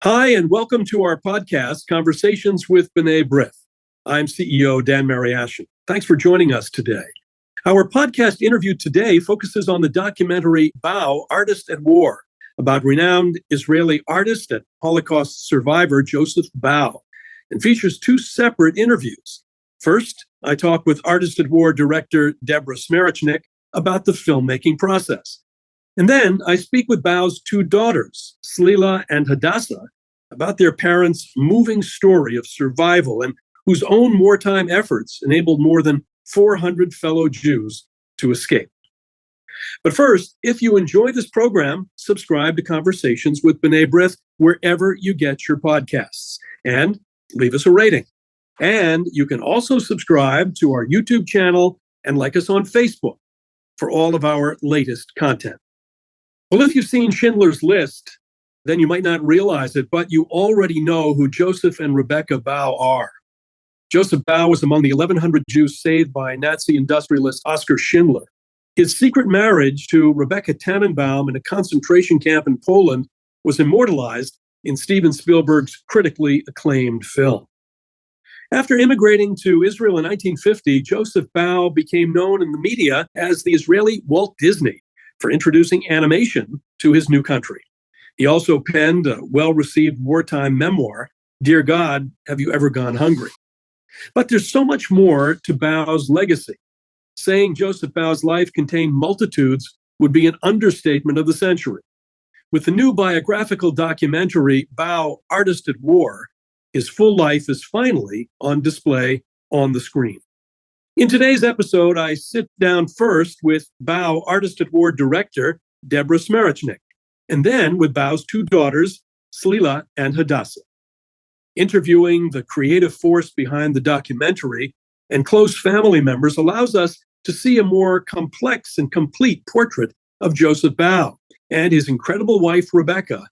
Hi, and welcome to our podcast, Conversations with B'rith. I'm CEO Dan Mariaschin. Thanks for joining us today. Our podcast interview today focuses on the documentary Bau, Artist at War, about renowned Israeli artist and Holocaust survivor Joseph Bau, and features two separate interviews. First, I talk with Artist at War director Deborah Smerecnik about the filmmaking process. And then I speak with Bau's two daughters, Clila and Hadasa, about their parents' moving story of survival and whose own wartime efforts enabled more than 400 fellow Jews to escape. But first, if you enjoy this program, subscribe to Conversations with B'nai B'rith wherever you get your podcasts and leave us a rating. And you can also subscribe to our YouTube channel and like us on Facebook for all of our latest content. Well, if you've seen Schindler's List, then you might not realize it, but you already know who Joseph and Rebecca Bau are. Joseph Bau was among the 1,100 Jews saved by Nazi industrialist Oskar Schindler. His secret marriage to Rebecca Tannenbaum in a concentration camp in Poland was immortalized in Steven Spielberg's critically acclaimed film. After immigrating to Israel in 1950, Joseph Bau became known in the media as the Israeli Walt Disney for introducing animation to his new country. He also penned a well-received wartime memoir, Dear God, Have You Ever Gone Hungry? But there's so much more to Bau's legacy. Saying Joseph Bau's life contained multitudes would be an understatement of the century. With the new biographical documentary, Bau, Artist at War, his full life is finally on display on the screen. In today's episode, I sit down first with Bau Artist at War director Deborah Smerecnik, and then with Bau's two daughters, Clila and Hadasa. Interviewing the creative force behind the documentary and close family members allows us to see a more complex and complete portrait of Joseph Bau and his incredible wife, Rebecca,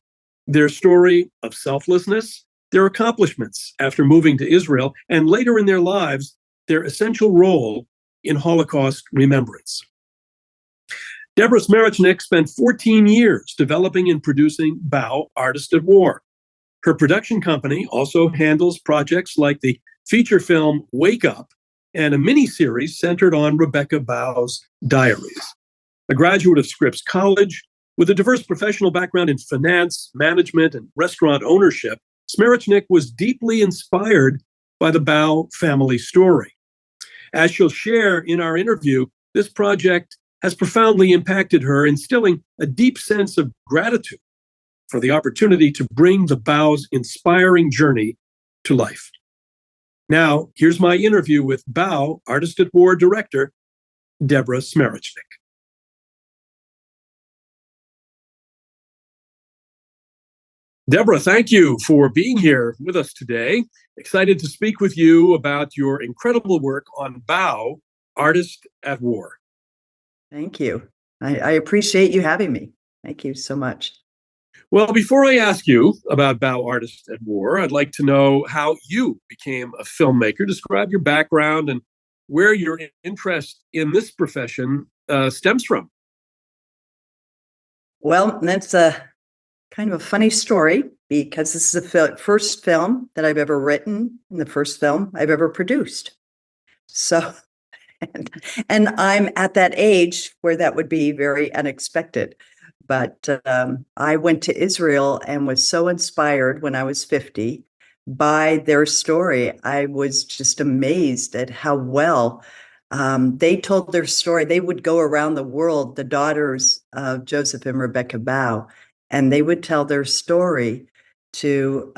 their story of selflessness, their accomplishments after moving to Israel, and later in their lives, their essential role in Holocaust remembrance. Deborah Smerecnik spent 14 years developing and producing Bau, Artist at War. Her production company also handles projects like the feature film Wake Up and a mini-series centered on Rebecca Bau's diaries. A graduate of Scripps College, with a diverse professional background in finance, management, and restaurant ownership, Smerecnik was deeply inspired by the Bau family story. As she'll share in our interview, this project has profoundly impacted her, instilling a deep sense of gratitude for the opportunity to bring the Bau's inspiring journey to life. Now, here's my interview with Bau Artist at War director, Deborah Smerecnik. Deborah, thank you for being here with us today. Excited to speak with you about your incredible work on Bau, Artist at War. Thank you. I appreciate you having me. Thank you so much. Well, before I ask you about Bau, Artist at War, I'd like to know how you became a filmmaker. Describe your background and where your interest in this profession stems from. Well, that's a kind of a funny story because this is the first film that I've ever written and the first film I've ever produced. So, and I'm at that age where that would be very unexpected. But I went to Israel and was so inspired when I was 50 by their story. I was just amazed at how well they told their story. They would go around the world, the daughters of Joseph and Rebecca Bau, and they would tell their story to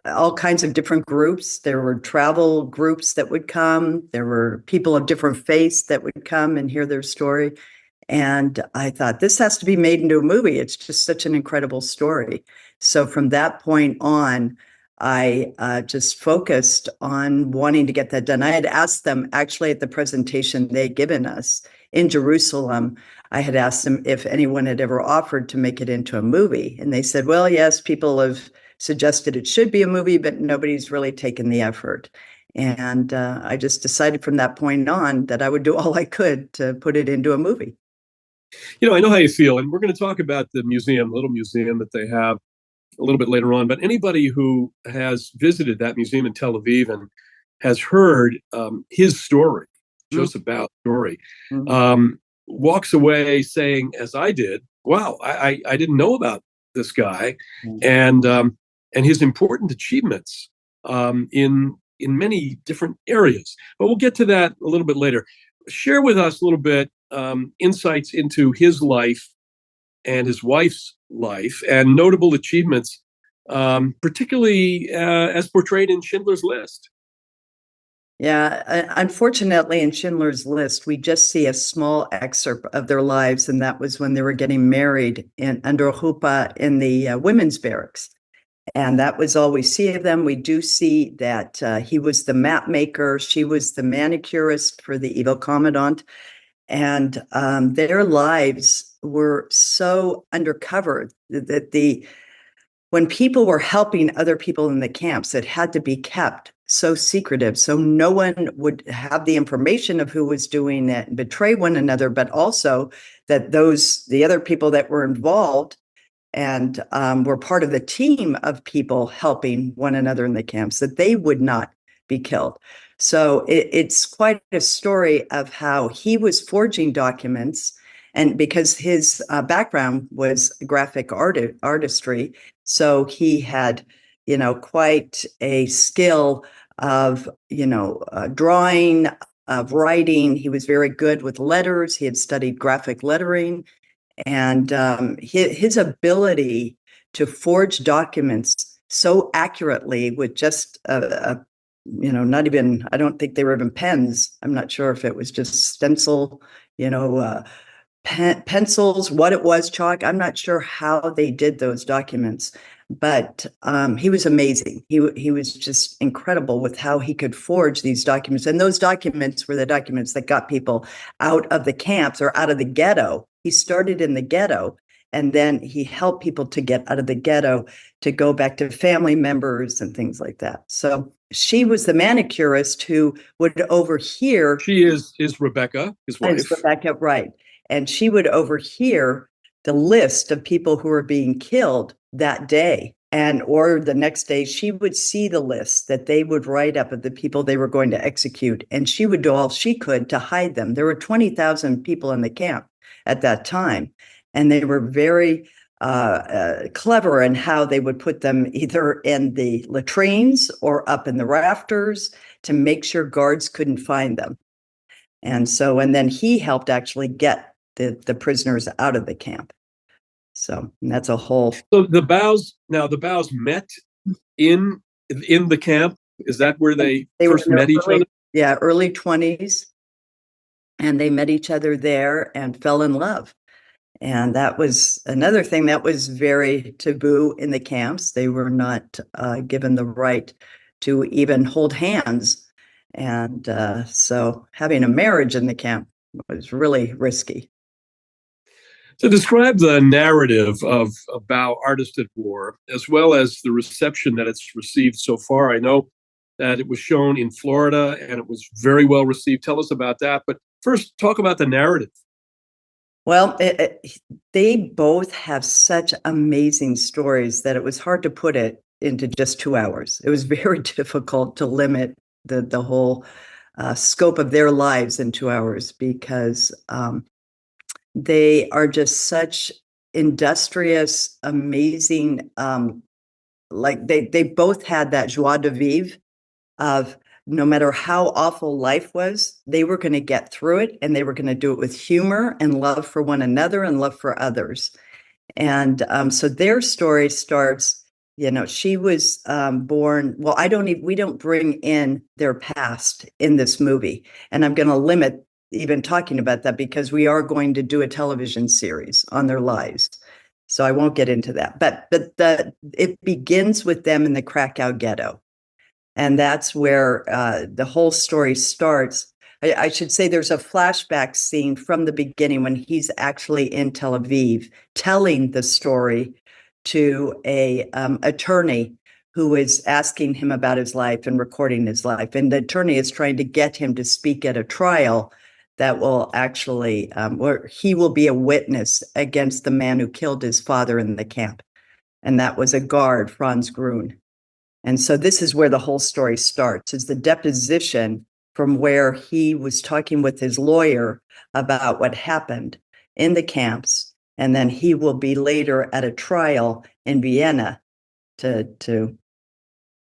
all kinds of different groups. There were travel groups that would come. There were people of different faiths that would come and hear their story. And I thought, this has to be made into a movie. It's just such an incredible story. So from that point on, I just focused on wanting to get that done. I had asked them, actually, at the presentation they'd given us in Jerusalem, I had asked them if anyone had ever offered to make it into a movie. And they said, well, yes, people have suggested it should be a movie, but nobody's really taken the effort. And I just decided from that point on that I would do all I could to put it into a movie. You know, I know how you feel, and we're going to talk about the museum, little museum that they have a little bit later on, but anybody who has visited that museum in Tel Aviv and has heard his story, Joseph Bau's story, walks away saying, as I did, wow, I didn't know about this guy and his important achievements in many different areas. But we'll get to that a little bit later. Share with us a little bit insights into his life and his wife's life and notable achievements, particularly as portrayed in Schindler's List. Yeah, unfortunately, in Schindler's List, we just see a small excerpt of their lives, and that was when they were getting married under a chuppah in the women's barracks. And that was all we see of them. We do see that he was the map maker, she was the manicurist for the evil commandant, and their lives were so undercover that when people were helping other people in the camps, it had to be kept so secretive, so no one would have the information of who was doing it and betray one another, but also that the other people that were involved and were part of the team of people helping one another in the camps, that they would not be killed. So it's quite a story of how he was forging documents, and because his background was graphic artistry, so he had, quite a skill of, drawing, of writing. He was very good with letters. He had studied graphic lettering, and his ability to forge documents so accurately with just not even, I don't think they were even pens. I'm not sure if it was just stencil, pencils, what it was, chalk. I'm not sure how they did those documents, but he was amazing. He was just incredible with how he could forge these documents. And those documents were the documents that got people out of the camps or out of the ghetto. He started in the ghetto, and then he helped people to get out of the ghetto to go back to family members and things like that. So she was the manicurist who would overhear. She is Rebecca, his wife. It's Rebecca, right. And she would overhear the list of people who were being killed that day. Or the next day, she would see the list that they would write up of the people they were going to execute. And she would do all she could to hide them. There were 20,000 people in the camp at that time. And they were very clever in how they would put them either in the latrines or up in the rafters to make sure guards couldn't find them. And then he helped actually get the prisoners out of the camp. So that's a whole. So the Baus met in the camp. Is that where they first met each other? Yeah, early 20s. And they met each other there and fell in love. And that was another thing that was very taboo in the camps. They were not given the right to even hold hands. And so having a marriage in the camp was really risky. So describe the narrative of Bau, Artist at War, as well as the reception that it's received so far. I know that it was shown in Florida and it was very well received. Tell us about that. But first, talk about the narrative. Well, they both have such amazing stories that it was hard to put it into just 2 hours. It was very difficult to limit the whole scope of their lives in 2 hours because they are just such industrious, amazing, like they both had that joie de vivre of no matter how awful life was, they were going to get through it, and they were going to do it with humor and love for one another and love for others. And so their story starts, she was born, well, we don't bring in their past in this movie. And I'm going to limit even talking about that because we are going to do a television series on their lives. So I won't get into that. But it begins with them in the Krakow ghetto. And that's where the whole story starts. I should say there's a flashback scene from the beginning when he's actually in Tel Aviv telling the story to a attorney who is asking him about his life and recording his life. And the attorney is trying to get him to speak at a trial that will actually, where he will be a witness against the man who killed his father in the camp. and that was a guard, Franz Grun. And so this is where the whole story starts, is the deposition from where he was talking with his lawyer about what happened in the camps. And then he will be later at a trial in Vienna to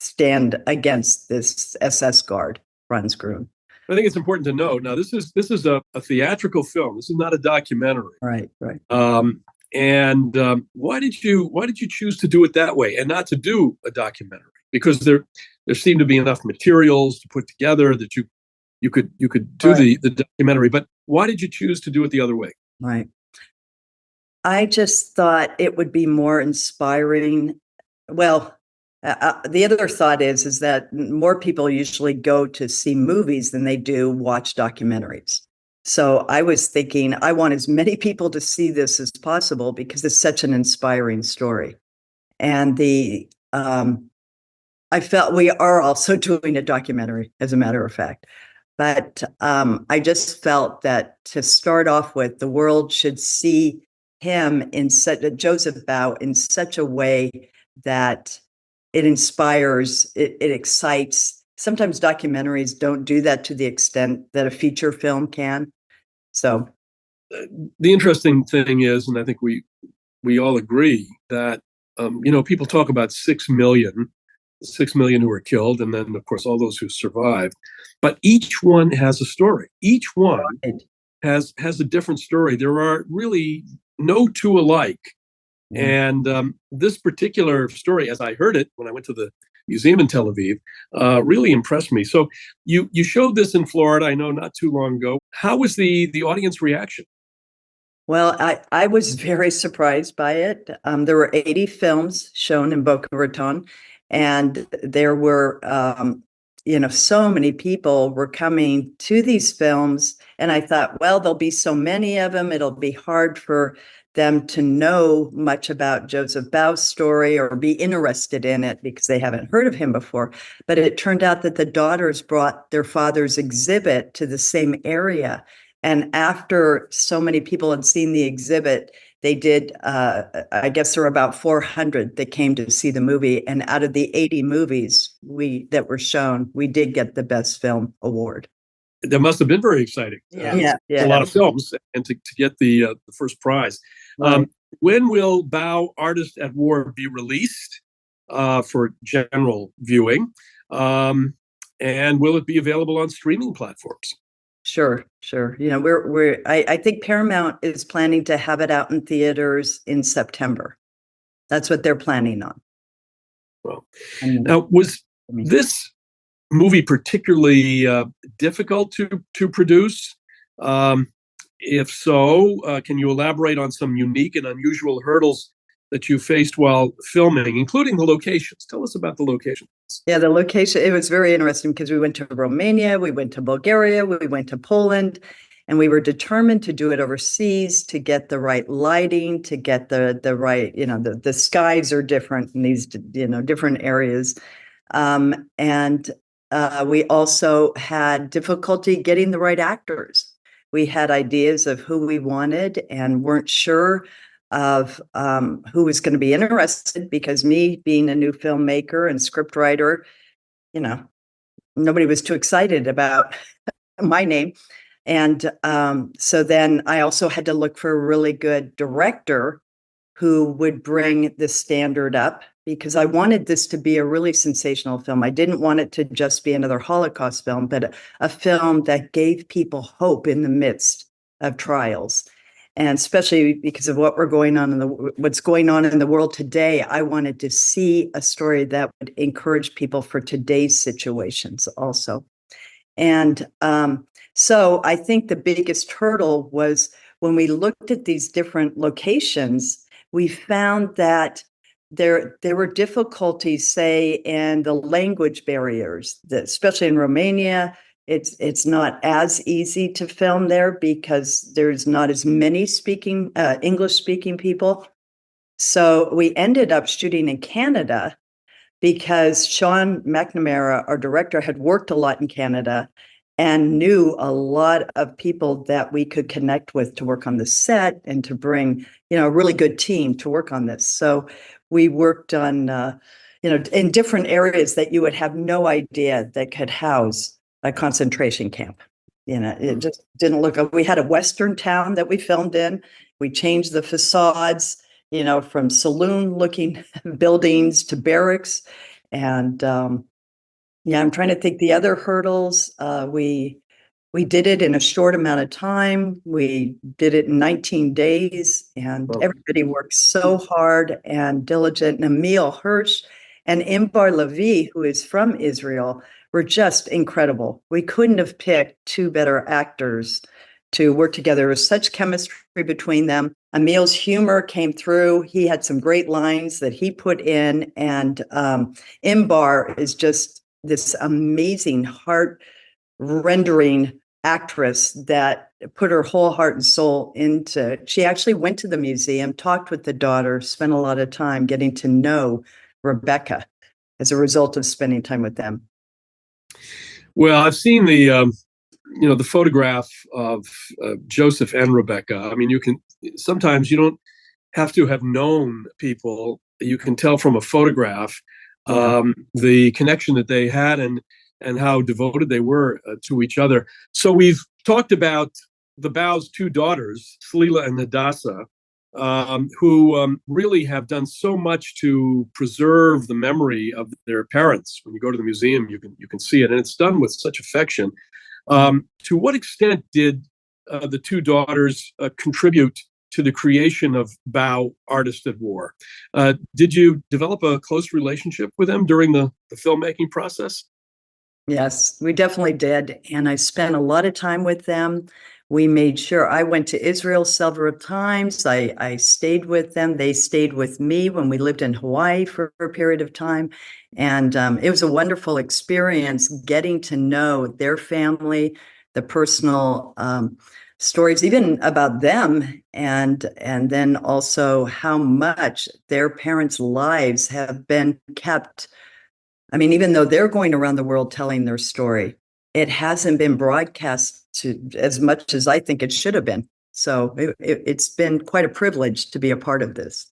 stand against this SS guard, Franz Grun. I think it's important to note. Now, this is a theatrical film. This is not a documentary. Right. Why did you choose to do it that way and not to do a documentary? Because there seemed to be enough materials to put together that you could do right. the documentary. But why did you choose to do it the other way? Right. I just thought it would be more inspiring. Well, the other thought is that more people usually go to see movies than they do watch documentaries. So I was thinking I want as many people to see this as possible because it's such an inspiring story. And I felt we are also doing a documentary, as a matter of fact. But I just felt that to start off with, the world should see him in Joseph Bau in such a way that it inspires, it excites. Sometimes documentaries don't do that to the extent that a feature film can. So the interesting thing is, and I think we all agree that people talk about 6 million who were killed, and then of course all those who survived. But each one has a story. Each one has a different story. There are really no two alike. And this particular story, as I heard it when I went to the museum in Tel Aviv, really impressed me. So you showed this in Florida, I know, not too long ago. How was the audience reaction? Well, I was very surprised by it. There were 80 films shown in Boca Raton, and there were, so many people were coming to these films. And I thought, well, there'll be so many of them, it'll be hard for them to know much about Joseph Bau's story or be interested in it because they haven't heard of him before. But it turned out that the daughters brought their father's exhibit to the same area. And after so many people had seen the exhibit, they did, I guess there were about 400 that came to see the movie. And out of the 80 movies that were shown, we did get the Best Film Award. That must have been very exciting. Yeah. A lot of films, and to get the first prize. Right. When will Bau Artist at War be released for general viewing? And will it be available on streaming platforms? Sure. I think Paramount is planning to have it out in theaters in September. That's what they're planning on. Well, now was this movie particularly difficult to produce? If so, can you elaborate on some unique and unusual hurdles that you faced while filming, including the locations? Tell us about the locations. Yeah, the location, it was very interesting because we went to Romania, we went to Bulgaria, we went to Poland, and we were determined to do it overseas to get the right lighting, to get the right, the skies are different in these, different areas. We also had difficulty getting the right actors. We had ideas of who we wanted and weren't sure of who was going to be interested, because me being a new filmmaker and scriptwriter, nobody was too excited about my name. And so then I also had to look for a really good director who would bring the standard up, because I wanted this to be a really sensational film. I didn't want it to just be another Holocaust film, but a film that gave people hope in the midst of trials. And especially because of what's going on in the world today, I wanted to see a story that would encourage people for today's situations also. And so I think the biggest hurdle was when we looked at these different locations, we found that there were difficulties, say, in the language barriers, especially in Romania. It's not as easy to film there because there's not as many English-speaking people. So we ended up shooting in Canada because Sean McNamara, our director, had worked a lot in Canada. and knew a lot of people that we could connect with to work on the set and to bring, a really good team to work on this. So we worked on, in different areas that you would have no idea that could house a concentration camp. It just didn't look. We had a Western town that we filmed in. We changed the facades, from saloon-looking buildings to barracks, and I'm trying to think the other hurdles. We did it in a short amount of time. We did it in 19 days, and everybody worked so hard and diligent. And Emil Hirsch and Imbar Levi, who is from Israel, were just incredible. We couldn't have picked two better actors to work together. There was such chemistry between them. Emil's humor came through. He had some great lines that he put in, and Imbar is just this amazing heart-rendering actress that put her whole heart and soul into. She actually went to the museum, talked with the daughter, spent a lot of time getting to know Rebecca as a result of spending time with them. Well, I've seen the photograph of Joseph and Rebecca. I mean, sometimes you don't have to have known people. You can tell from a photograph the connection that they had and how devoted they were to each other. So we've talked about the Bau's two daughters, Clila and Hadasa, who really have done so much to preserve the memory of their parents. When you go to the museum, you can see it, and it's done with such affection. To what extent did the two daughters contribute to the creation of Bau, Artist at War? Did you develop a close relationship with them during the filmmaking process? Yes, we definitely did. And I spent a lot of time with them. We made sure I went to Israel several times. I stayed with them. They stayed with me when we lived in Hawaii for a period of time. And it was a wonderful experience getting to know their family, the personal stories, even about them, and then also how much their parents' lives have been kept. I mean, even though they're going around the world telling their story, it hasn't been broadcast to as much as I think it should have been. So it's been quite a privilege to be a part of this.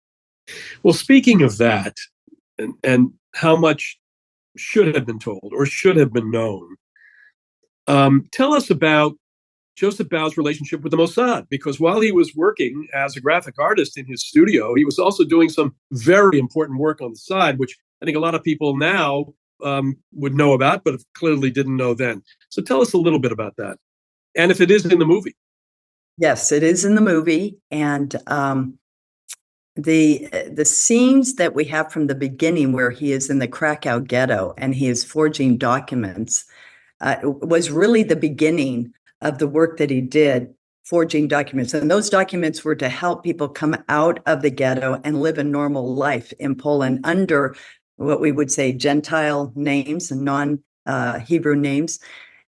Well, speaking of that, and how much should have been told or should have been known, tell us about Joseph Bau's relationship with the Mossad, because while he was working as a graphic artist in his studio, he was also doing some very important work on the side, which I think a lot of people now would know about, but clearly didn't know then. So tell us a little bit about that. And if it is in the movie. Yes, it is in the movie. And the scenes that we have from the beginning where he is in the Krakow ghetto and he is forging documents was really the beginning of the work that he did, forging documents. And those documents were to help people come out of the ghetto and live a normal life in Poland under what we would say Gentile names and non-Hebrew names.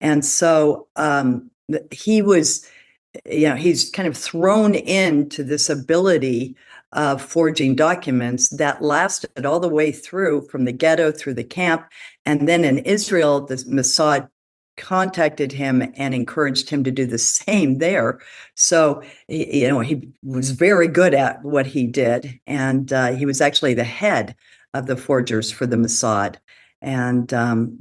And so he was, he's kind of thrown into this ability of forging documents that lasted all the way through from the ghetto through the camp. And then in Israel, the Mossad contacted him and encouraged him to do the same there. So, he was very good at what he did. And he was actually the head of the forgers for the Mossad. And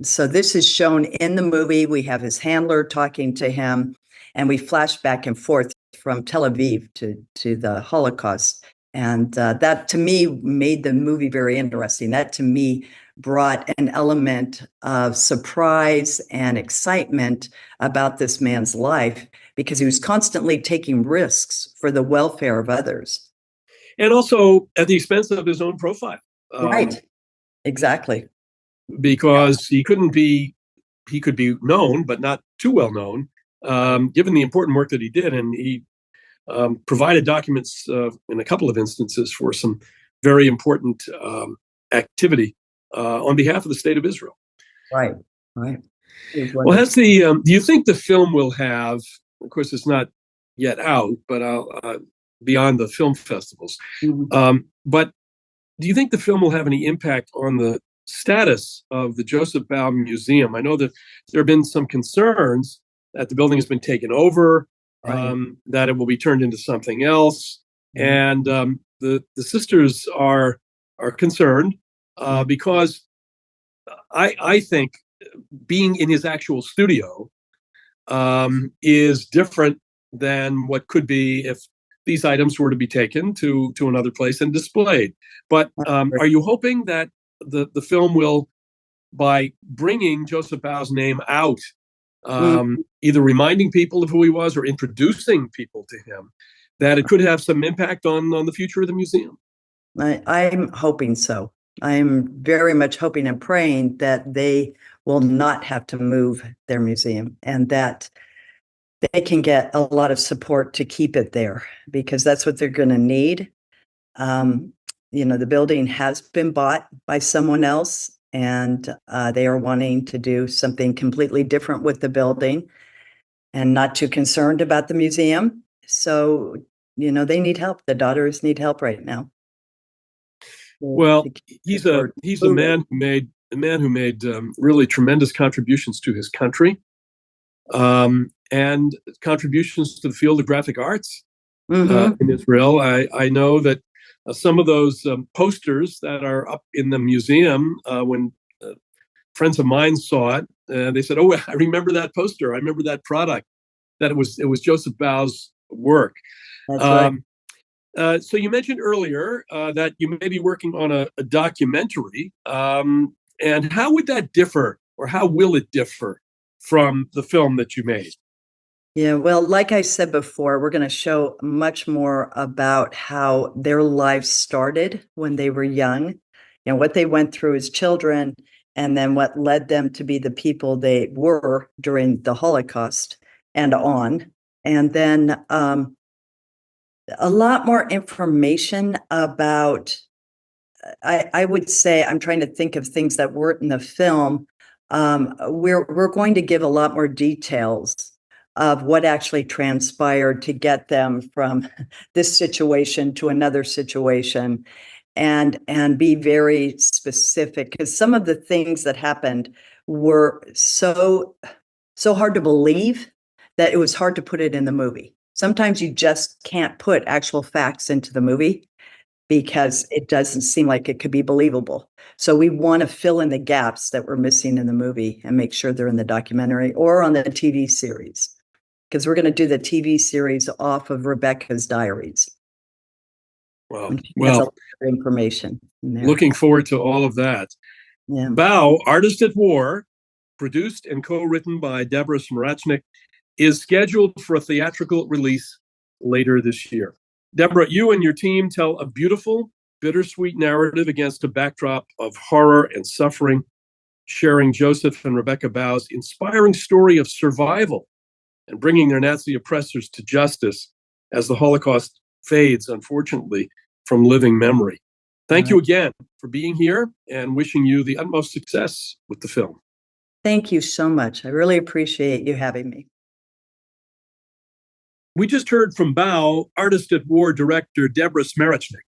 so this is shown in the movie. We have his handler talking to him, and we flash back and forth from Tel Aviv to the Holocaust. And that, to me, made the movie very interesting. That, to me, brought an element of surprise and excitement about this man's life because he was constantly taking risks for the welfare of others. And also at the expense of his own profile. Right. Exactly. Because he could be known, but not too well known, given the important work that he did. And he provided documents in a couple of instances for some very important activity on behalf of the state of Israel. Right. Well, do you think the film will have, of course, it's not yet out, but beyond the film festivals, but do you think the film will have any impact on the status of the Joseph Bau Museum? I know that there have been some concerns that the building has been taken over, Right. that it will be turned into something else. And the sisters are concerned because I think being in his actual studio is different than what could be if these items were to be taken to another place and displayed. But are you hoping that the film will, by bringing Joseph Bau's name out, either reminding people of who he was or introducing people to him, that it could have some impact on the future of the museum? I'm hoping so. I'm very much hoping and praying that they will not have to move their museum and that they can get a lot of support to keep it there, because that's what they're going to need. The building has been bought by someone else, and they are wanting to do something completely different with the building and not too concerned about the museum. So, they need help. The daughters need help right now. Well, he's a man who made really tremendous contributions to his country, and contributions to the field of graphic arts in Israel. I know that some of those posters that are up in the museum, when friends of mine saw it, they said, "Oh, I remember that poster. I remember that product. That it was Joseph Bau's work." That's right. So you mentioned earlier that you may be working on a documentary, and how would that differ, or how will it differ from the film that you made? Yeah, well, like I said before, we're going to show much more about how their lives started when they were young, what they went through as children, and then what led them to be the people they were during the Holocaust and on. And then a lot more information about, I would say, I'm trying to think of things that weren't in the film. We're going to give a lot more details of what actually transpired to get them from this situation to another situation, and be very specific, because some of the things that happened were so hard to believe that it was hard to put it in the movie. Sometimes you just can't put actual facts into the movie because it doesn't seem like it could be believable. So we want to fill in the gaps that were missing in the movie and make sure they're in the documentary or on the TV series, because we're going to do the TV series off of Rebecca's diaries. Well, a lot of information in there. Looking forward to all of that. Yeah. Bau, Artist at War, produced and co-written by Deborah Smerecnik, is scheduled for a theatrical release later this year. Deborah, you and your team tell a beautiful, bittersweet narrative against a backdrop of horror and suffering, sharing Joseph and Rebecca Bau's inspiring story of survival and bringing their Nazi oppressors to justice as the Holocaust fades, unfortunately, from living memory. Thank you again for being here, and wishing you the utmost success with the film. Thank you so much. I really appreciate you having me. We just heard from Bau, Artist at War director Deborah Smerecnik.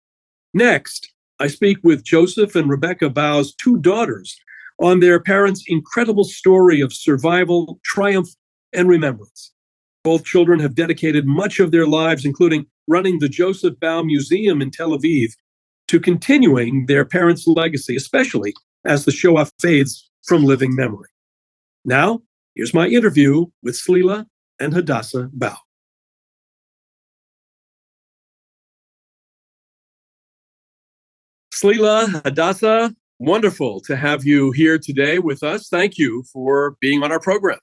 Next, I speak with Joseph and Rebecca Bau's two daughters on their parents' incredible story of survival, triumph, and remembrance. Both children have dedicated much of their lives, including running the Joseph Bau Museum in Tel Aviv, to continuing their parents' legacy, especially as the Shoah fades from living memory. Now, here's my interview with Clila and Hadasa Bau. Clila, Hadasa, wonderful to have you here today with us. Thank you for being on our program.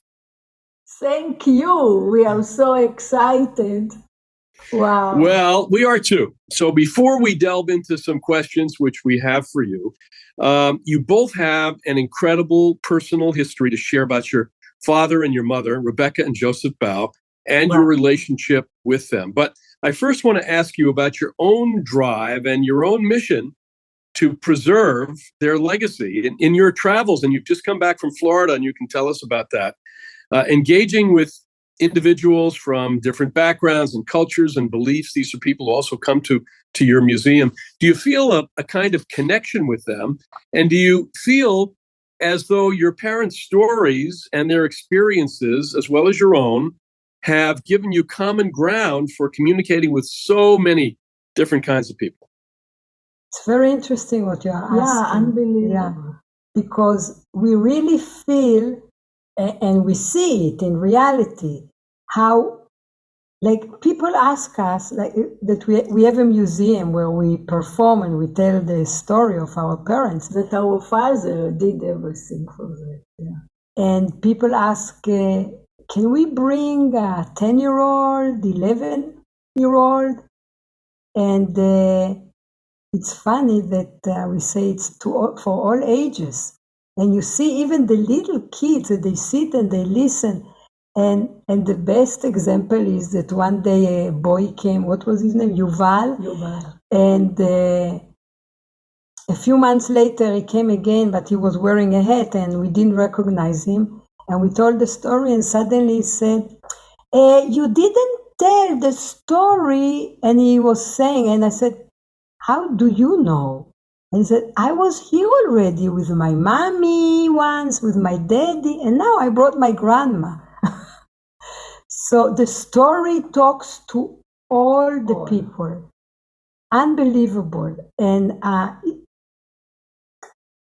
Thank you. We are so excited. Wow. Well, we are too. So before we delve into some questions, which we have for you, you both have an incredible personal history to share about your father and your mother, Rebecca and Joseph Bau, and your relationship with them. But I first want to ask you about your own drive and your own mission to preserve their legacy in your travels. And you've just come back from Florida, and you can tell us about that. Engaging with individuals from different backgrounds and cultures and beliefs. These are people who also come to your museum. Do you feel a kind of connection with them? And do you feel as though your parents' stories and their experiences, as well as your own, have given you common ground for communicating with so many different kinds of people. It's very interesting what you're asking. Yeah, unbelievable. Yeah, because we really feel, and we see it in reality, how, like, people ask us, like, that we have a museum where we perform and we tell the story of our parents. That our father did everything for that. Yeah. And people ask, can we bring a 10-year-old, 11-year-old? And it's funny that we say it's for all ages. And you see even the little kids, they sit and they listen. And the best example is that one day a boy came, what was his name? Yuval. And a few months later he came again, but he was wearing a hat and we didn't recognize him. And we told the story and suddenly he said, you didn't tell the story. And he was saying, and I said, how do you know? And he said, I was here already with my mommy once, with my daddy, and now I brought my grandma. So the story talks to all the people. Unbelievable. And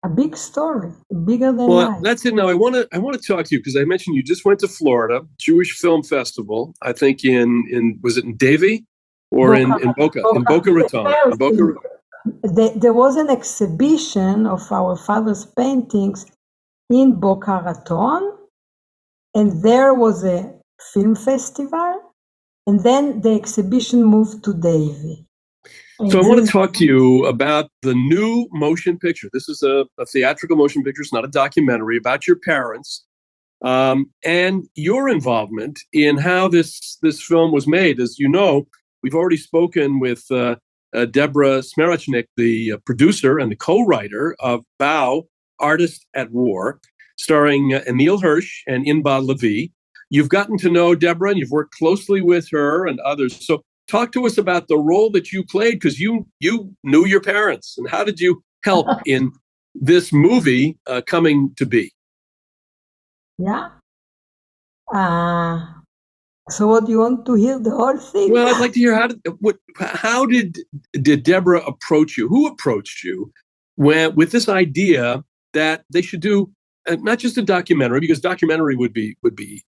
a big story, bigger than life. That's it. Now I want to talk to you because I mentioned you just went to Florida Jewish Film Festival. I think was it in Davie or in Boca Raton? There was an exhibition of our father's paintings in Boca Raton, and there was a film festival, and then the exhibition moved to Davie. So I want to talk to you about the new motion picture. This is a theatrical motion picture. It's not a documentary about your parents and your involvement in how this film was made. As you know, we've already spoken with Deborah Smerecnik, the producer and the co-writer of Bau, Artist at War, starring Emil Hirsch and Inbal Levi. You've gotten to know Deborah and you've worked closely with her and others. So talk to us about the role that you played, because you knew your parents, and how did you help in this movie coming to be? Yeah. So what, do you want to hear the whole thing? Well, I'd like to hear how did Deborah approach you? Who approached you with this idea that they should do not just a documentary, because documentary would be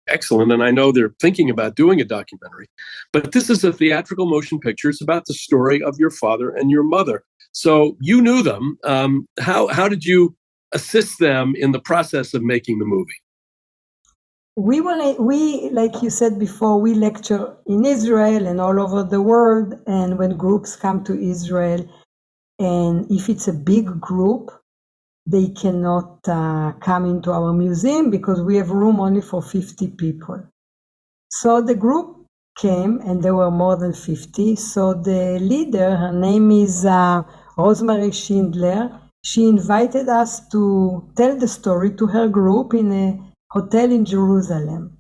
excellent, and I know they're thinking about doing a documentary, but this is a theatrical motion picture. It's about the story of your father and your mother. So you knew them. How did you assist them in the process of making the movie? We, like you said before, we lecture in Israel and all over the world. And when groups come to Israel, and if it's a big group, they cannot come into our museum because we have room only for 50 people. So the group came, and there were more than 50. So the leader, her name is Oskar Schindler. She invited us to tell the story to her group in a hotel in Jerusalem.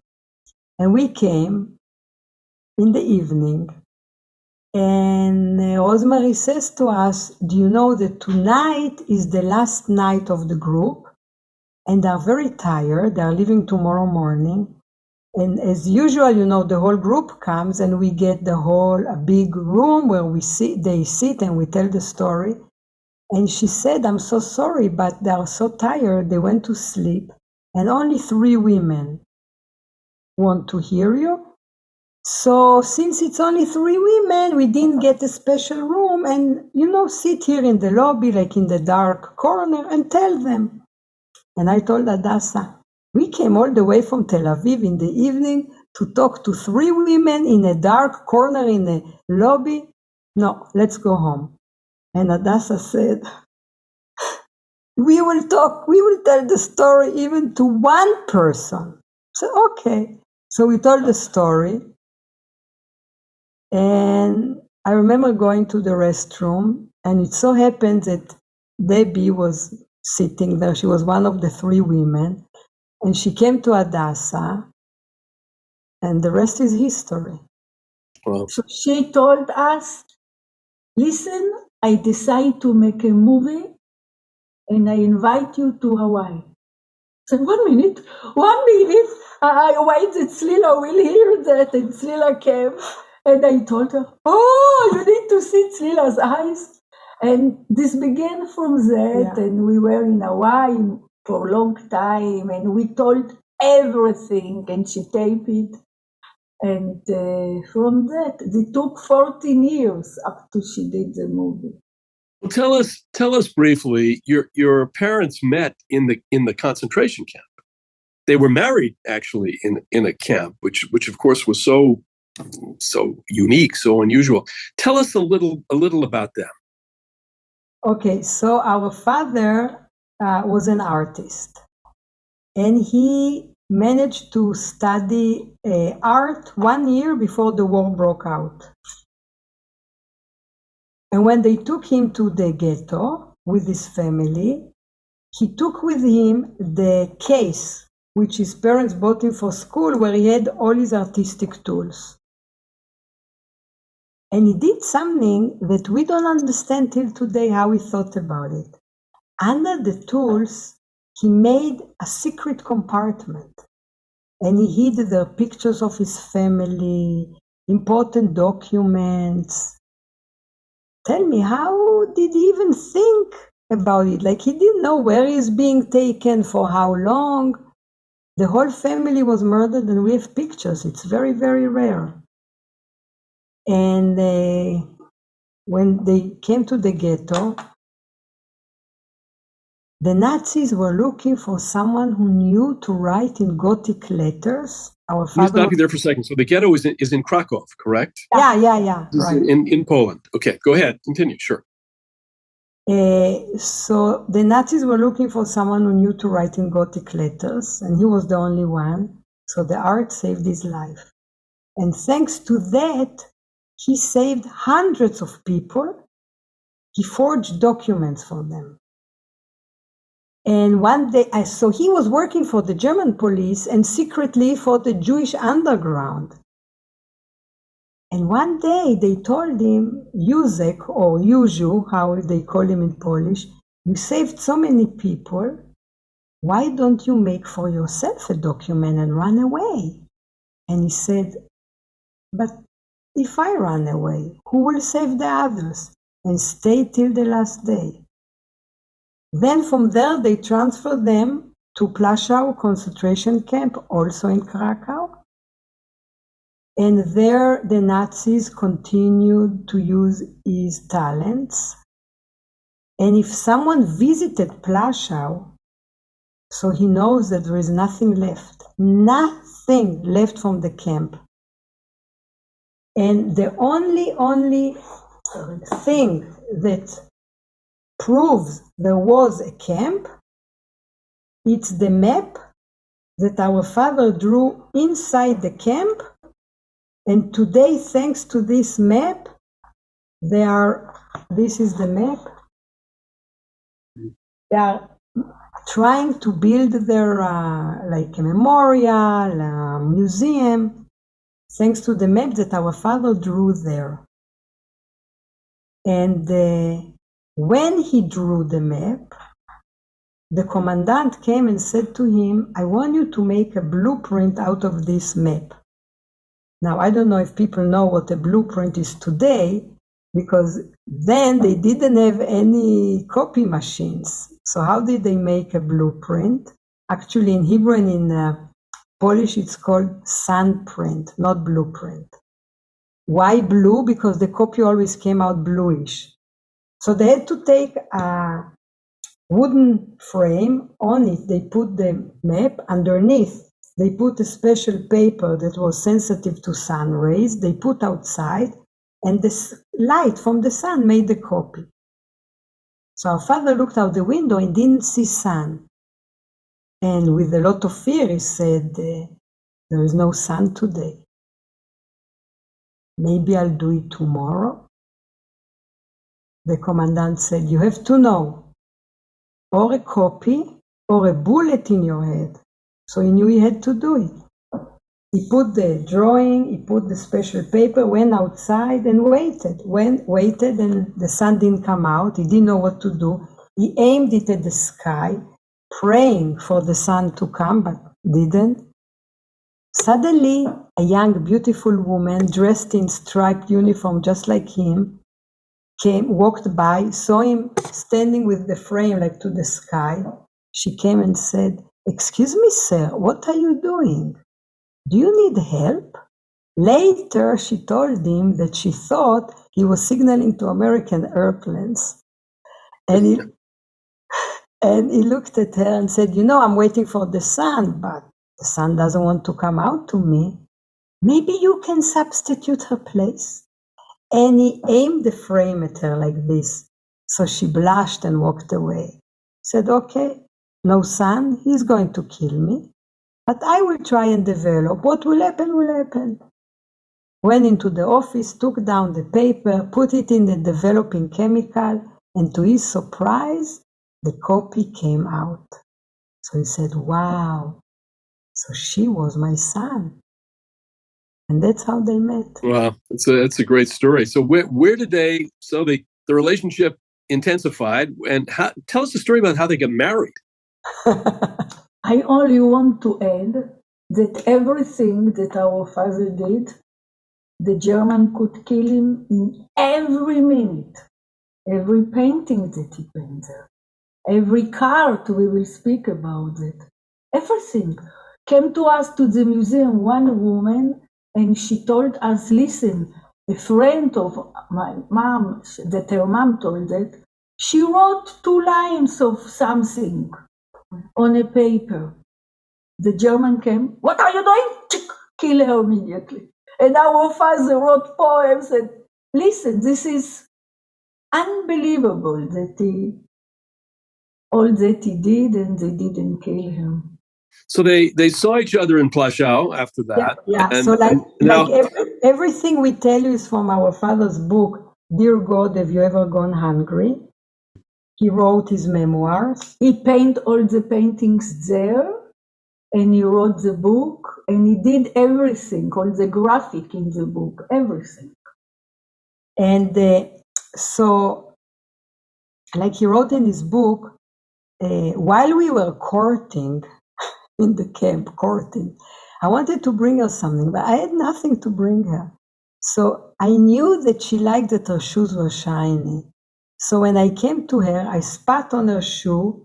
And we came in the evening, and Rosemary says to us, do you know that tonight is the last night of the group, and they're very tired, they're leaving tomorrow morning, and as usual, you know, the whole group comes and we get a big room where they sit and we tell the story. And she said, I'm so sorry, but they are so tired, they went to sleep, and only 3 women want to hear you. So since it's only 3 women, we didn't get a special room, and, sit here in the lobby, like in the dark corner, and tell them. And I told Hadasa, we came all the way from Tel Aviv in the evening to talk to 3 women in a dark corner in the lobby. No, let's go home. And Hadasa said, we will tell the story even to 1 person. So, okay. So we told the story. And I remember going to the restroom, and it so happened that Debbie was sitting there. She was one of the 3 women, and she came to Hadasa, and the rest is history. Wow. So she told us, listen, I decide to make a movie, and I invite you to Hawaii. said, 1 minute, I wait that Clila will hear that, and Clila came, and I told her, oh, you need to see Clila's eyes. And this began from that, and we were in Hawaii for a long time, and we told everything, and she taped it. And from that, it took 14 years up to she did the movie. Well, tell us briefly. Your parents met in the concentration camp. They were married actually in a camp, which of course was so unique, so unusual. Tell us a little about them. Okay, so our father was an artist, and he managed to study art 1 year before the war broke out. And when they took him to the ghetto with his family, he took with him the case which his parents bought him for school, where he had all his artistic tools. And he did something that we don't understand till today how he thought about it. Under the tools, he made a secret compartment, and he hid the pictures of his family, important documents. Tell me, how did he even think about it? Like, he didn't know where he's being taken, for how long. The whole family was murdered, and we have pictures. It's very, very rare. And when they came to the ghetto, the Nazis were looking for someone who knew to write in Gothic letters. Our Let me father. stop you there for a second. So the ghetto is in Krakow, correct? Yeah. This Right. is in Poland. Okay, go ahead. Continue. Sure. So the Nazis were looking for someone who knew to write in Gothic letters, and he was the only one. So the art saved his life. And thanks to that, he saved hundreds of people. He forged documents for them. And one day, so he was working for the German police and secretly for the Jewish underground. And one day they told him, Józek, or Józio, how they call him in Polish, you saved so many people, why don't you make for yourself a document and run away? And he said, but if I run away, who will save the others? And stay till the last day. Then from there they transferred them to Plaszow concentration camp, also in Krakow. And there the Nazis continued to use his talents. And if someone visited Plaszow, so he knows that there is nothing left from the camp. And the only thing that proves there was a camp, it's the map that our father drew inside the camp. And today, thanks to this map, this is the map, they are trying to build their, like a memorial, a museum, thanks to the map that our father drew there. And when he drew the map, the commandant came and said to him, I want you to make a blueprint out of this map. Now, I don't know if people know what a blueprint is today, because then they didn't have any copy machines. So how did they make a blueprint? Actually, in Hebrew and in Polish, it's called sunprint, not blueprint. Why blue? Because the copy always came out bluish. So they had to take a wooden frame. On it, they put the map. Underneath, they put a special paper that was sensitive to sun rays. They put outside, and the light from the sun made the copy. So our father looked out the window and didn't see sun. And with a lot of fear, he said, there is no sun today. Maybe I'll do it tomorrow. The commandant said, you have to know, or a copy or a bullet in your head. So he knew he had to do it. He put the drawing, he put the special paper, went outside and waited, and the sun didn't come out. He didn't know what to do. He aimed it at the sky, praying for the sun to come, but didn't. Suddenly, a young, beautiful woman dressed in striped uniform just like him walked by, saw him standing with the frame like to the sky. She came and said, "Excuse me, sir, what are you doing? Do you need help?" Later, she told him that she thought he was signaling to American airplanes. And he looked at her and said, "I'm waiting for the sun, but the sun doesn't want to come out to me. Maybe you can substitute her place." And he aimed the frame at her like this. So she blushed and walked away. Said, "Okay, no sun, he's going to kill me. But I will try and develop. What will happen, will happen." Went into the office, took down the paper, put it in the developing chemical, and to his surprise, the copy came out. So he said, "Wow, so she was my son." And that's how they met. Wow, that's a great story. So where did the relationship intensified, and tell us the story about how they got married. I only want to add that everything that our father did, the German could kill him in every minute. Every painting that he painted, every cart, we will speak about it. Everything came to us to the museum, one woman, and she told us, "Listen, a friend of my mom, that her mom told that, she wrote 2 lines of something on a paper." The German came, "What are you doing?" Kill her immediately. And our father wrote poems and, listen, this is unbelievable that all that he did, and they didn't kill him. So they saw each other in Plaszow after that. Yeah. And, So now, everything we tell you is from our father's book, Dear God, Have You Ever Gone Hungry? He wrote his memoirs. He painted all the paintings there, and he wrote the book, and he did everything, all the graphic in the book, everything. And so, like he wrote in his book, while we were courting in the camp, I wanted to bring her something, but I had nothing to bring her. So I knew that she liked that her shoes were shiny. So when I came to her, I spat on her shoe,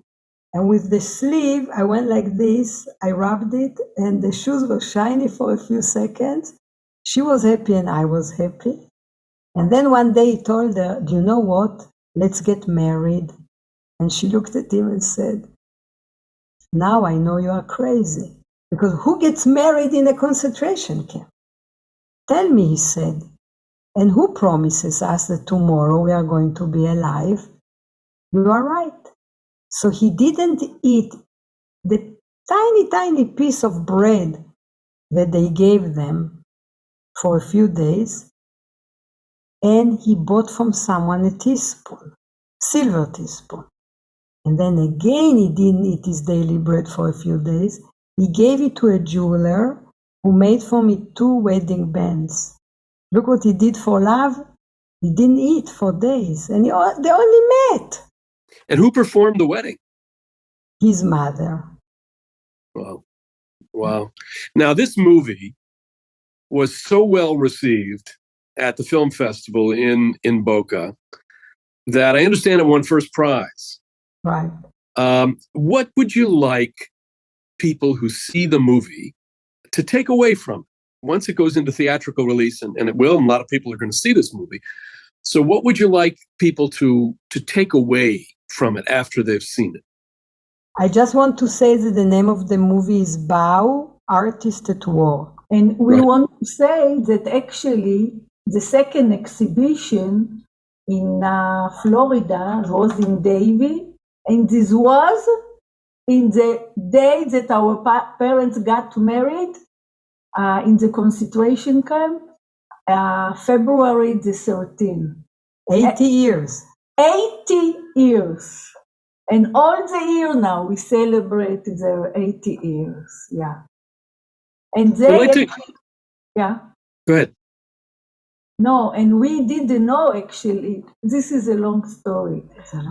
and with the sleeve, I went like this, I rubbed it, and the shoes were shiny for a few seconds. She was happy and I was happy. And then one day he told her, "Do you know what? Let's get married." And she looked at him and said, "Now I know you are crazy, because who gets married in a concentration camp? Tell me," he said, "and who promises us that tomorrow we are going to be alive?" You are right. So he didn't eat the tiny, tiny piece of bread that they gave them for a few days, and he bought from someone a teaspoon, silver teaspoon. And then again, he didn't eat his daily bread for a few days. He gave it to a jeweler who made for me 2 wedding bands. Look what he did for love. He didn't eat for days, and they only met. And who performed the wedding? His mother. Wow. Now, this movie was so well received at the film festival in Boca that I understand it won first prize. Right. What would you like people who see the movie to take away from it once it goes into theatrical release, and it will, and a lot of people are going to see this movie. So what would you like people to take away from it after they've seen it? I just want to say that the name of the movie is Bau, Artist at War. And we want to say that actually the second exhibition in Florida was in Davie, and this was in the day that our parents got married in the concentration camp, February the 13th. 80 years. 80 years. And all the year now we celebrate their 80 years. Yeah. And they, yeah. Go ahead. No, and we didn't know actually. This is a long story.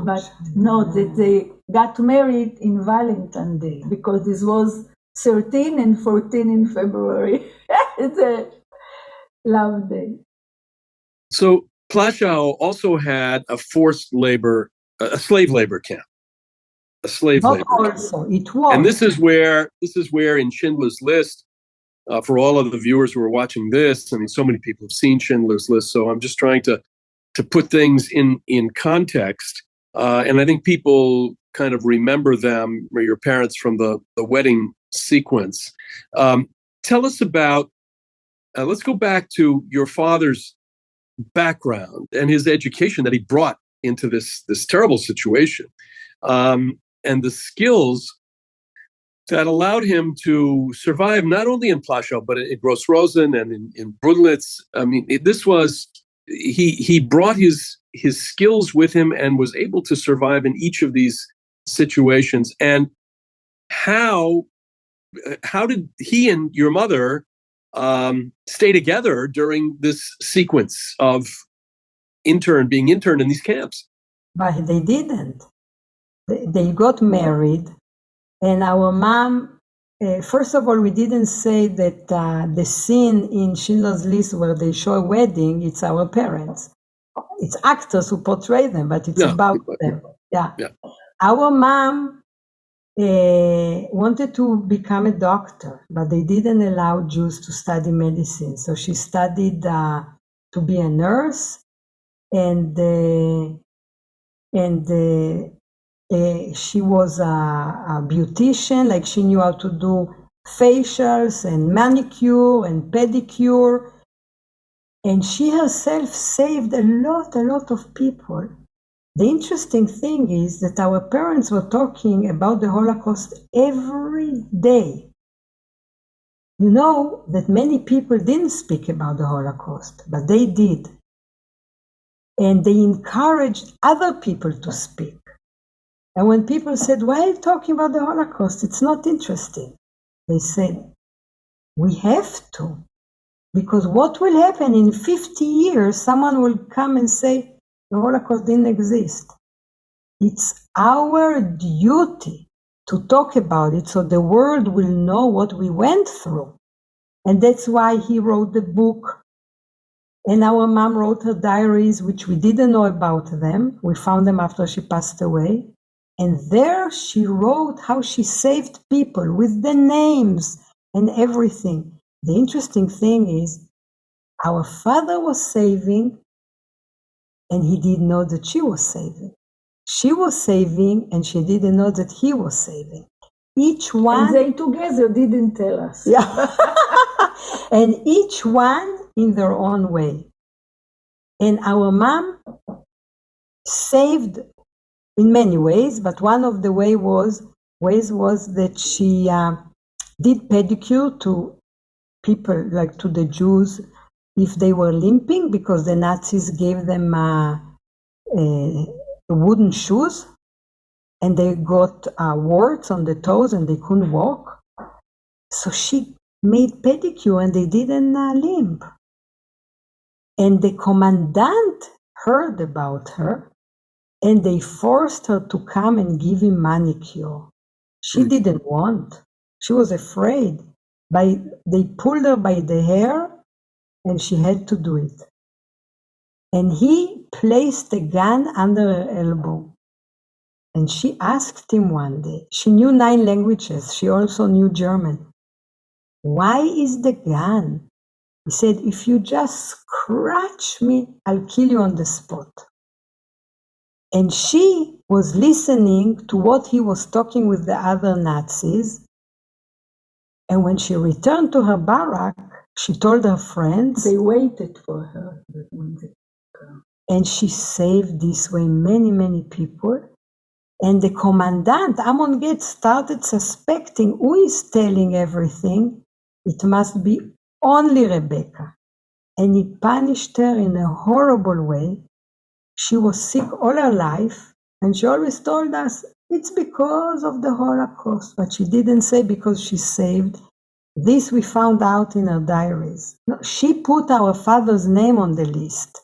But no, that they got married in Valentine's Day because this was 13 and 14 in February. It's a love day. So Plaszow also had a slave labor camp. A slave Not labor camp. also, it was. And this is where in Schindler's List, for all of the viewers who are watching this, I mean, so many people have seen Schindler's List, so I'm just trying to put things in context. And I think people kind of remember them, or your parents, from the wedding sequence. Tell us about, let's go back to your father's background and his education that he brought into this terrible situation, and the skills that allowed him to survive not only in Plaszow, but in Gross Rosen and in Brunlitz. I mean, he brought his skills with him and was able to survive in each of these situations. And how did he and your mother stay together during this sequence of being interned in these camps? But they didn't. They got married, and our mom, first of all, we didn't say that the scene in Schindler's List where they show a wedding, it's our parents. It's actors who portray them, but it's about them. Yeah. Our mom wanted to become a doctor, but they didn't allow Jews to study medicine. So she studied to be a nurse, and she was a beautician, like she knew how to do facials and manicure and pedicure. And she herself saved a lot of people. The interesting thing is that our parents were talking about the Holocaust every day. You know that many people didn't speak about the Holocaust, but they did. And they encouraged other people to speak. And when people said, why are you talking about the Holocaust? It's not interesting. They said, we have to. Because what will happen in 50 years, someone will come and say, the Holocaust didn't exist. It's our duty to talk about it so the world will know what we went through. And that's why he wrote the book. And our mom wrote her diaries, which we didn't know about them. We found them after she passed away. And there she wrote how she saved people with the names and everything. The interesting thing is, our father was saving, and he didn't know that she was saving. She was saving, and she didn't know that he was saving. Each one... And they together didn't tell us. Yeah. And each one in their own way. And our mom saved in many ways, but one of the ways was that she did pedicure to people, like to the Jews, if they were limping, because the Nazis gave them wooden shoes, and they got warts on the toes and they couldn't walk. So she made pedicure and they didn't limp. And the commandant heard about her, and they forced her to come and give him manicure. She didn't want. She was afraid. They pulled her by the hair, and she had to do it. And he placed a gun under her elbow. And she asked him one day, she knew 9 languages, she also knew German. Why is the gun? He said, if you just scratch me, I'll kill you on the spot. And she was listening to what he was talking with the other Nazis. And when she returned to her barrack, she told her friends. They waited for her. And she saved this way many people. And the commandant, Amon Get, started suspecting who is telling everything. It must be only Rebecca. And he punished her in a horrible way. She was sick all her life, and she always told us, it's because of the Holocaust. But she didn't say because she saved. This we found out in her diaries. No, she put our father's name on the list.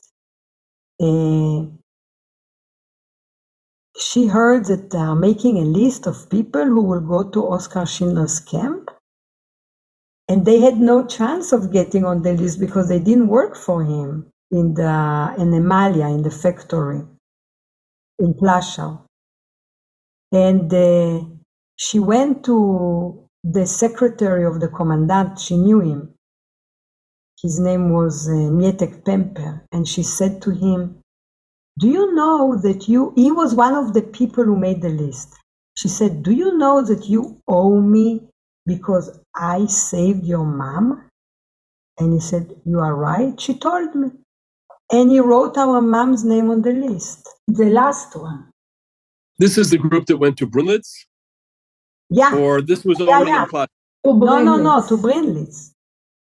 She heard that they are making a list of people who will go to Oskar Schindler's camp. And they had no chance of getting on the list because they didn't work for him in Emalia, in the factory, in Plaszow. And she went to the secretary of the commandant. She knew him. His name was Mietek Pemper. And she said to him, do you know that he was one of the people who made the list. She said, do you know that you owe me because I saved your mom? And he said, you are right. She told me. And he wrote our mom's name on the list. The last one. This is the group that went to Brunlitz? Yeah. Or this was already in Plaszow? No, to Brunlitz.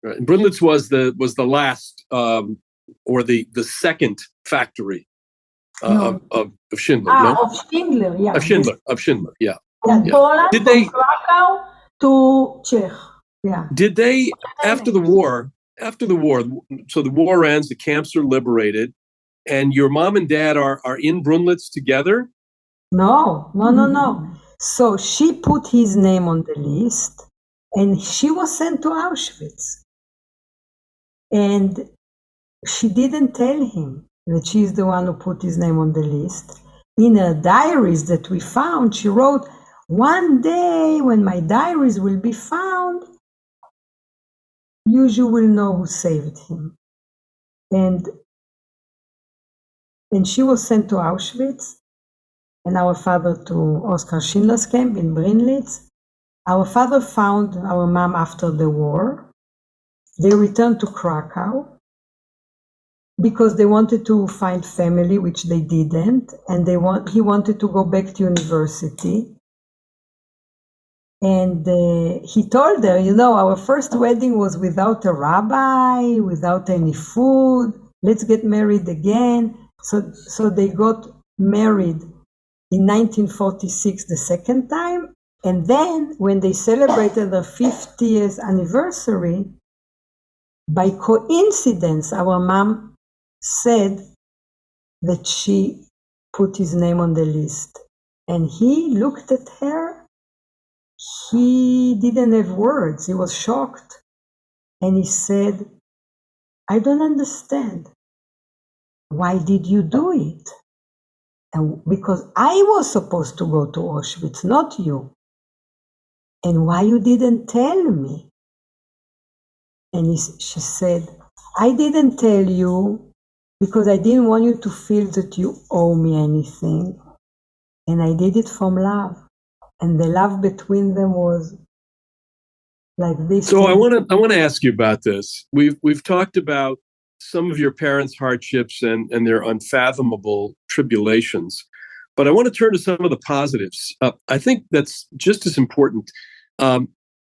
Right. And Brunlitz was the last or the second factory of Schindler. Of Schindler, yeah. Of Schindler, yeah. Poland, Did they, from Krakow to Czech. Yeah. Did they, after the war, so the war ends, the camps are liberated, and your mom and dad are in Brunlitz together? No. So she put his name on the list, and she was sent to Auschwitz. And she didn't tell him that she's the one who put his name on the list. In her diaries that we found, she wrote, one day when my diaries will be found, you will know who saved him. And she was sent to Auschwitz, and our father to Oskar Schindler's camp in Brunlitz. Our father found our mom after the war. They returned to Krakow because they wanted to find family, which they didn't, and he wanted to go back to university. And he told her, our first wedding was without a rabbi, without any food. Let's get married again. So they got married in 1946 the second time. And then when they celebrated their 50th anniversary, by coincidence, our mom said that she put his name on the list. And he looked at her. He didn't have words. He was shocked. And he said, I don't understand. Why did you do it? And because I was supposed to go to Auschwitz, not you. And why you didn't tell me? And she said, I didn't tell you because I didn't want you to feel that you owe me anything. And I did it from love. And the love between them was like this. So I want to ask you about this. We've talked about some of your parents' hardships and their unfathomable tribulations, but I want to turn to some of the positives. I think that's just as important.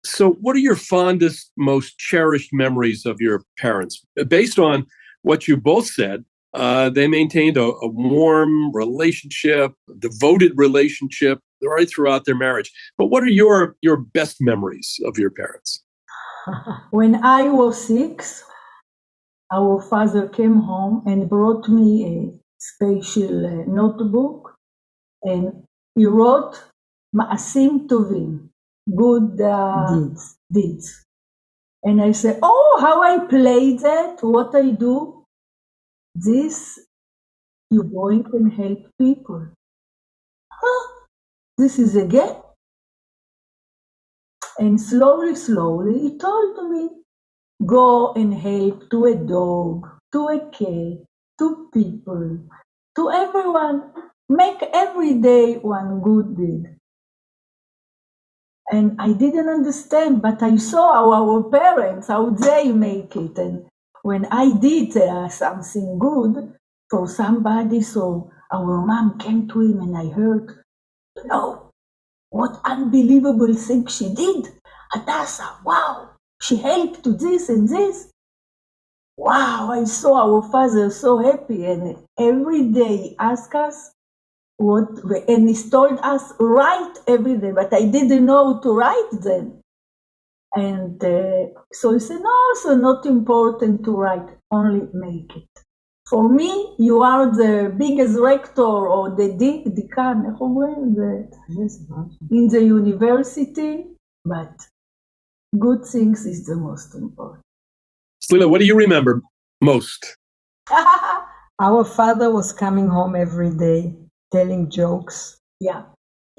So what are your fondest, most cherished memories of your parents? Based on what you both said, they maintained a warm relationship, devoted relationship right throughout their marriage. But what are your best memories of your parents? When I was 6, our father came home and brought me a special notebook, and he wrote Ma'asim Tovim, good deeds. And I said, oh, how I played that, what I do. This, you going and help people. Huh? This is a gift. And slowly, he told me, go and help to a dog, to a cat, to people, to everyone. Make every day one good deed. And I didn't understand, but I saw our parents, how they make it. And when I did something good for somebody, so our mom came to him and I heard, what unbelievable thing she did. Hadasa, wow, she helped to this and this. Wow, I saw our father so happy, and every day he asked us and he told us, write every day, but I didn't know to write then. And so he said, no, so not important to write, only make it. For me, you are the biggest rector or the decan, איך אומרים? In the university, but good things is the most important. Clila, what do you remember most? Our father was coming home every day, telling jokes. Yeah.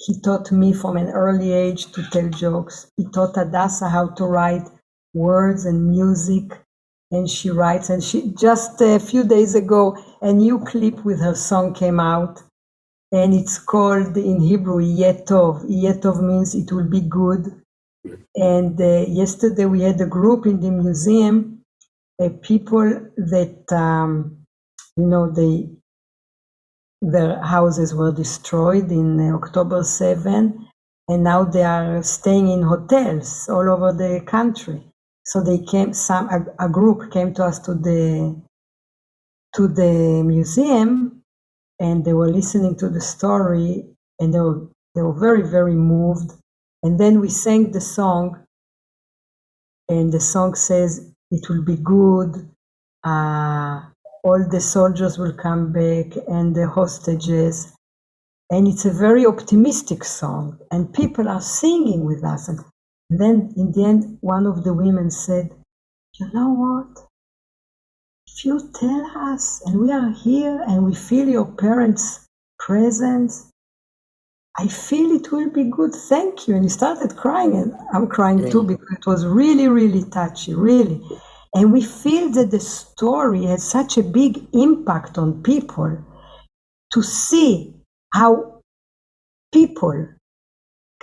He taught me from an early age to tell jokes. He taught Hadasa how to write words and music, and she writes. And she just a few days ago, a new clip with her song came out, and it's called in Hebrew Yeh Tov. Yeh Tov means it will be good. And yesterday we had a group in the museum, people that their houses were destroyed in October 7, and now they are staying in hotels all over the country. So they came, a group came to us to the museum, and they were listening to the story, and they were very, very moved. And then we sang the song, and the song says, it will be good, all the soldiers will come back and the hostages. And it's a very optimistic song, and people are singing with us. And then in the end, one of the women said, you know what? If you tell us and we are here and we feel your parents' presence, I feel it will be good. Thank you. And he started crying, and I'm crying too, because it was really, really touchy, really. And we feel that the story has such a big impact on people, to see how people,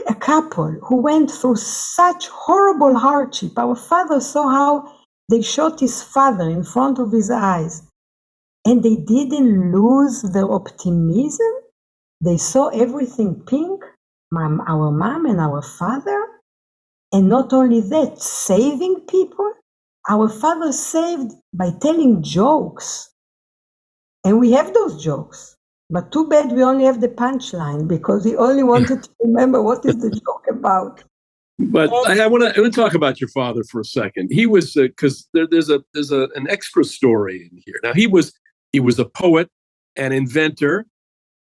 a couple who went through such horrible hardship. Our father saw how they shot his father in front of his eyes, and they didn't lose their optimism. They saw everything pink, our mom and our father. And not only that, saving people. Our father saved by telling jokes. And we have those jokes. But too bad we only have the punchline, because he only wanted to remember what is the joke about. But I want to talk about your father for a second. He was, because there's an extra story in here. Now he was a poet, an inventor,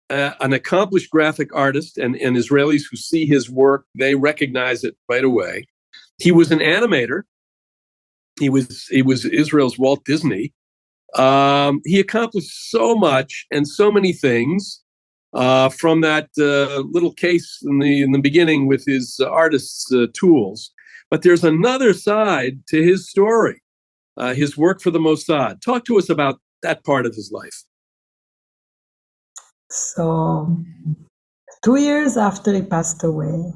an accomplished graphic artist, and Israelis who see his work, they recognize it right away. He was an animator. He was Israel's Walt Disney. He accomplished so much and so many things, from that little case in the beginning with his artist's tools. But there's another side to his story, his work for the Mossad. Talk to us about that part of his life. So 2 years after he passed away,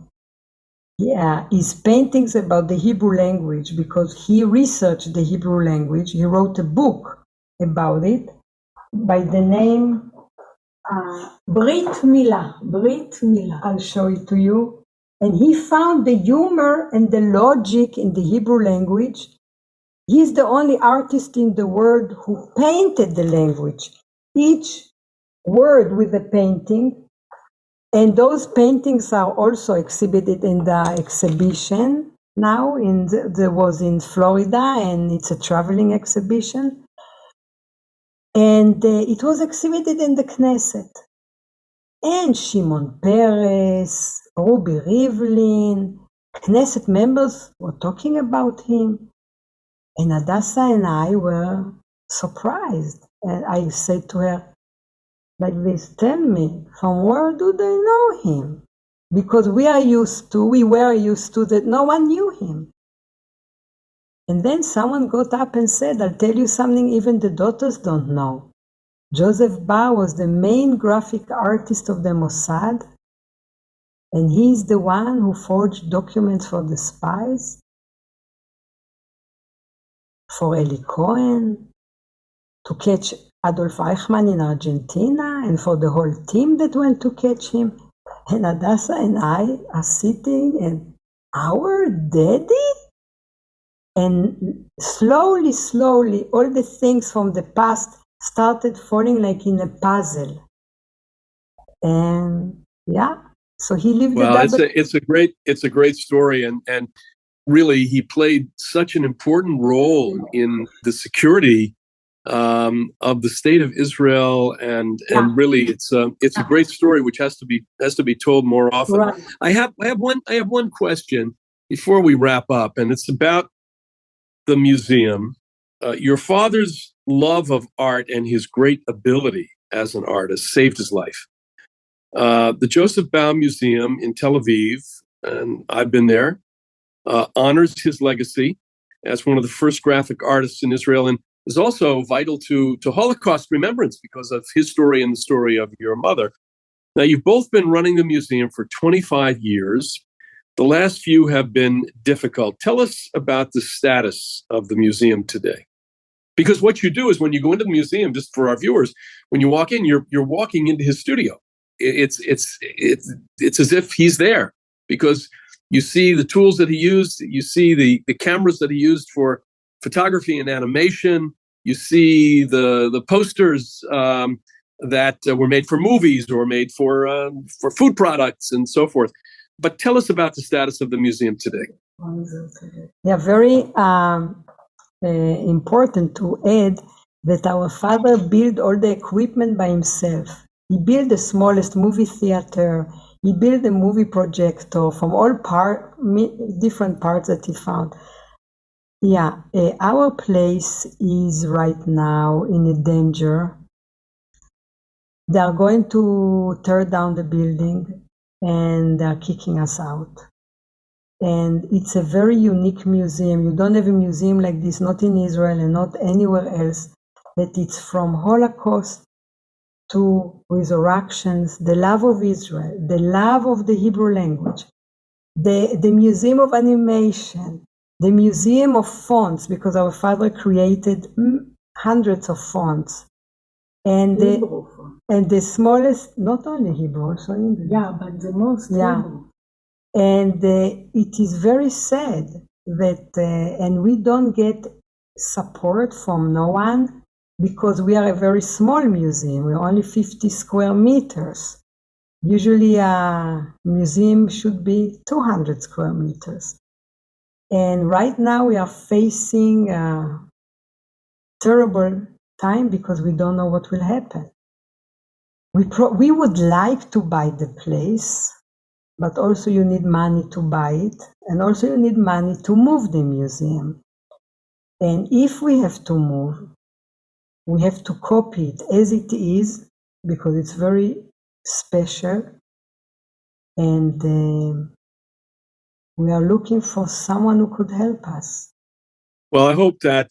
his paintings about the Hebrew language, because he researched the Hebrew language, he wrote a book about it by the name B'rith Milah. I'll show it to you. And he found the humor and the logic in the Hebrew language. He's the only artist in the world who painted the language, each word with a painting. And those paintings are also exhibited in the exhibition now. There was in Florida, and it's a traveling exhibition. And it was exhibited in the Knesset. And Shimon Peres, Ruby Rivlin, Knesset members were talking about him. And Hadasa and I were surprised. And I said to her, like this, tell me, from where do they know him? Because we were used to that no one knew him. And then someone got up and said, I'll tell you something even the daughters don't know. Joseph Bau was the main graphic artist of the Mossad, and he's the one who forged documents for the spies, for Eli Cohen, to catch Adolf Eichmann in Argentina, and for the whole team that went to catch him. And Hadasa and I are sitting, and our daddy? And slowly, all the things from the past started falling like in a puzzle. And so he lived. Well, it's a great story, and really, he played such an important role in the security of the state of Israel, and really, it's a great story which has to be told more often. Right. I have one question before we wrap up, and it's about the museum. Your father's love of art and his great ability as an artist saved his life. The Joseph Bau Museum in Tel Aviv, and I've been there, honors his legacy as one of the first graphic artists in Israel, and is also vital to Holocaust remembrance because of his story and the story of your mother. Now, you've both been running the museum for 25 years. The last few have been difficult. Tell us about the status of the museum today. Because what you do is when you go into the museum, just for our viewers, when you walk in, you're walking into his studio. It's as if he's there, because you see the tools that he used, you see the cameras that he used for photography and animation, you see the posters that were made for movies or made for food products and so forth. But tell us about the status of the museum today. Yeah, very important to add that our father built all the equipment by himself. He built the smallest movie theater. He built a movie projector from all different parts that he found. Yeah, our place is right now in a danger. They are going to tear down the building and they are kicking us out. And it's a very unique museum. You don't have a museum like this, not in Israel and not anywhere else, that it's from Holocaust to resurrections, the love of Israel, the love of the Hebrew language, the Museum of Animation, the Museum of Fonts, because our father created hundreds of fonts. And the smallest, not only Hebrew, also English. Yeah, but the most Hebrew. And it is very sad that, and we don't get support from no one because we are a very small museum. We're only 50 square meters. Usually a museum should be 200 square meters. And right now we are facing a terrible time because we don't know what will happen. We would like to buy the place, but also you need money to buy it, and also you need money to move the museum. And if we have to move, we have to copy it as it is, because it's very special. And we are looking for someone who could help us. Well, I hope that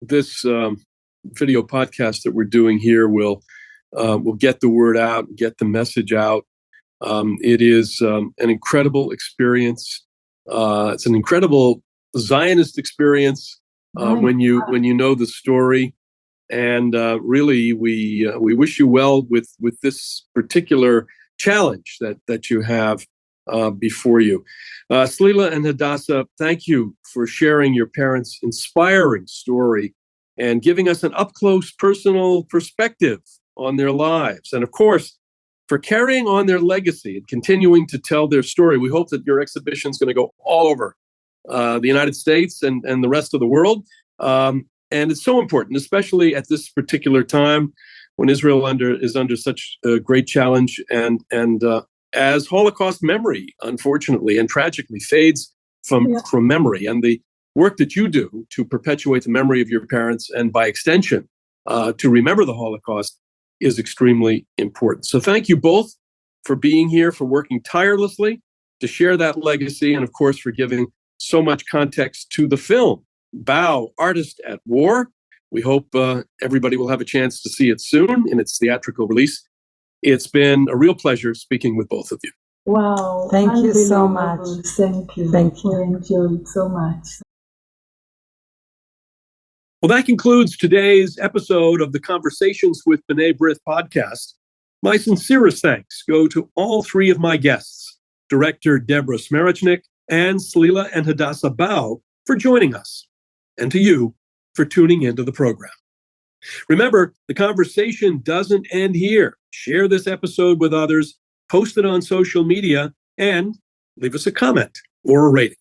this video podcast that we're doing here will get the word out, get the message out. It is an incredible experience. It's an incredible Zionist experience when you know the story. And really, we wish you well with this particular challenge that you have before you. Clila and Hadasa, thank you for sharing your parents' inspiring story and giving us an up-close personal perspective on their lives. And of course, for carrying on their legacy and continuing to tell their story. We hope that your exhibition is going to go all over the United States and the rest of the world. And it's so important, especially at this particular time when Israel is under such a great challenge, and as Holocaust memory, unfortunately and tragically, fades from memory. And the work that you do to perpetuate the memory of your parents, and by extension, to remember the Holocaust, is extremely important. So thank you both for being here, for working tirelessly to share that legacy, and of course for giving so much context to the film, Bau, Artist at War. We hope everybody will have a chance to see it soon in its theatrical release. It's been a real pleasure speaking with both of you. Wow. Thank you so much. Thank you. Thank you. I enjoyed it so much. Well, that concludes today's episode of the Conversations with B'nai B'rith podcast. My sincerest thanks go to all three of my guests, director Deborah Smerecnik and Clila and Hadasa Bau, for joining us, and to you for tuning into the program. Remember, the conversation doesn't end here. Share this episode with others, post it on social media, and leave us a comment or a rating.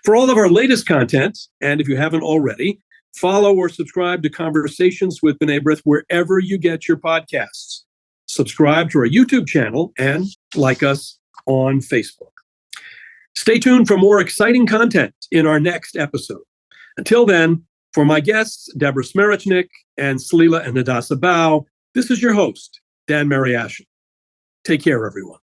For all of our latest content, and if you haven't already, follow or subscribe to Conversations with B'nai B'rith wherever you get your podcasts. Subscribe to our YouTube channel and like us on Facebook. Stay tuned for more exciting content in our next episode. Until then, for my guests, Deborah Smerecnik and Clila and Hadasa Bau, this is your host, Dan Mariaschin. Take care, everyone.